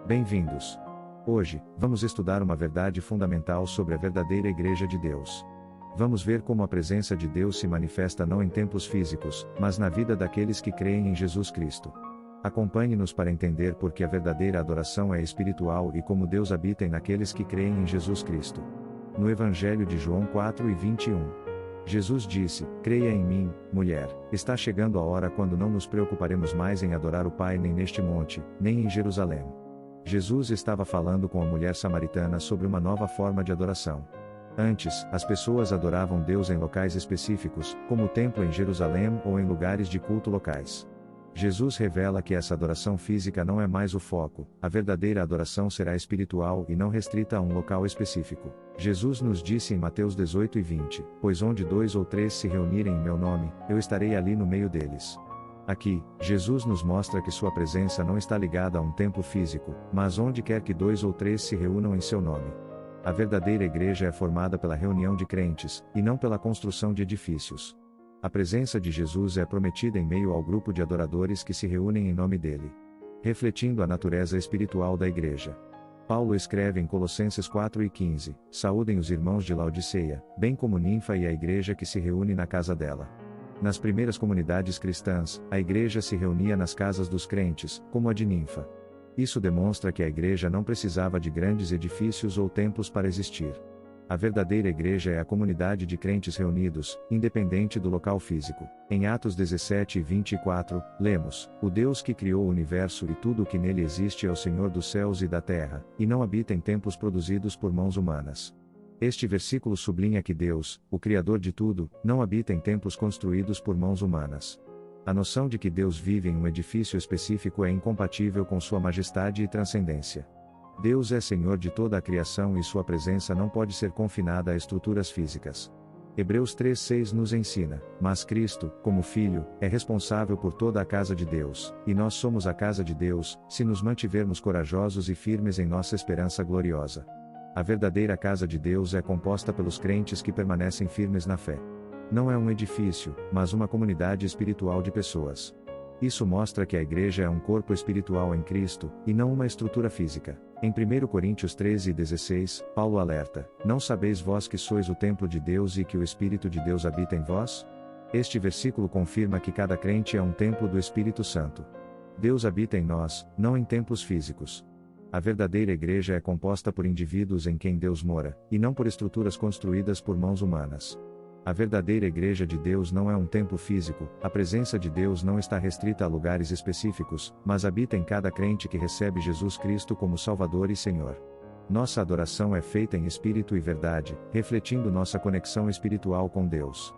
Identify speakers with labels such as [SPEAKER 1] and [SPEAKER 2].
[SPEAKER 1] Bem-vindos! Hoje, vamos estudar uma verdade fundamental sobre a verdadeira Igreja de Deus. Vamos ver como a presença de Deus se manifesta não em templos físicos, mas na vida daqueles que creem em Jesus Cristo. Acompanhe-nos para entender por que a verdadeira adoração é espiritual e como Deus habita naqueles que creem em Jesus Cristo. No Evangelho de João 4:21. Jesus disse: "Creia em mim, mulher, está chegando a hora quando não nos preocuparemos mais em adorar o Pai nem neste monte, nem em Jerusalém." Jesus estava falando com a mulher samaritana sobre uma nova forma de adoração. Antes, as pessoas adoravam Deus em locais específicos, como o templo em Jerusalém ou em lugares de culto locais. Jesus revela que essa adoração física não é mais o foco, a verdadeira adoração será espiritual e não restrita a um local específico. Jesus nos disse em Mateus 18:20, "Pois onde 2 ou 3 se reunirem em meu nome, eu estarei ali no meio deles." Aqui, Jesus nos mostra que sua presença não está ligada a um templo físico, mas onde quer que 2 ou 3 se reúnam em seu nome. A verdadeira igreja é formada pela reunião de crentes, e não pela construção de edifícios. A presença de Jesus é prometida em meio ao grupo de adoradores que se reúnem em nome dele. Refletindo a natureza espiritual da igreja. Paulo escreve em Colossenses 4:15, "Saúdem os irmãos de Laodiceia, bem como Ninfa e a igreja que se reúne na casa dela." Nas primeiras comunidades cristãs, a igreja se reunia nas casas dos crentes, como a de Ninfa. Isso demonstra que a igreja não precisava de grandes edifícios ou templos para existir. A verdadeira igreja é a comunidade de crentes reunidos, independente do local físico. Em Atos 17:24, lemos: "O Deus que criou o universo e tudo o que nele existe é o Senhor dos céus e da terra, e não habita em templos produzidos por mãos humanas." Este versículo sublinha que Deus, o Criador de tudo, não habita em templos construídos por mãos humanas. A noção de que Deus vive em um edifício específico é incompatível com sua majestade e transcendência. Deus é Senhor de toda a criação e sua presença não pode ser confinada a estruturas físicas. Hebreus 3:6 nos ensina: "Mas Cristo, como Filho, é responsável por toda a casa de Deus, e nós somos a casa de Deus, se nos mantivermos corajosos e firmes em nossa esperança gloriosa." A verdadeira casa de Deus é composta pelos crentes que permanecem firmes na fé. Não é um edifício, mas uma comunidade espiritual de pessoas. Isso mostra que a igreja é um corpo espiritual em Cristo, e não uma estrutura física. Em 1 Coríntios 13:16, Paulo alerta: "Não sabeis vós que sois o templo de Deus e que o Espírito de Deus habita em vós?" Este versículo confirma que cada crente é um templo do Espírito Santo. Deus habita em nós, não em templos físicos. A verdadeira igreja é composta por indivíduos em quem Deus mora, e não por estruturas construídas por mãos humanas. A verdadeira igreja de Deus não é um templo físico, a presença de Deus não está restrita a lugares específicos, mas habita em cada crente que recebe Jesus Cristo como Salvador e Senhor. Nossa adoração é feita em espírito e verdade, refletindo nossa conexão espiritual com Deus.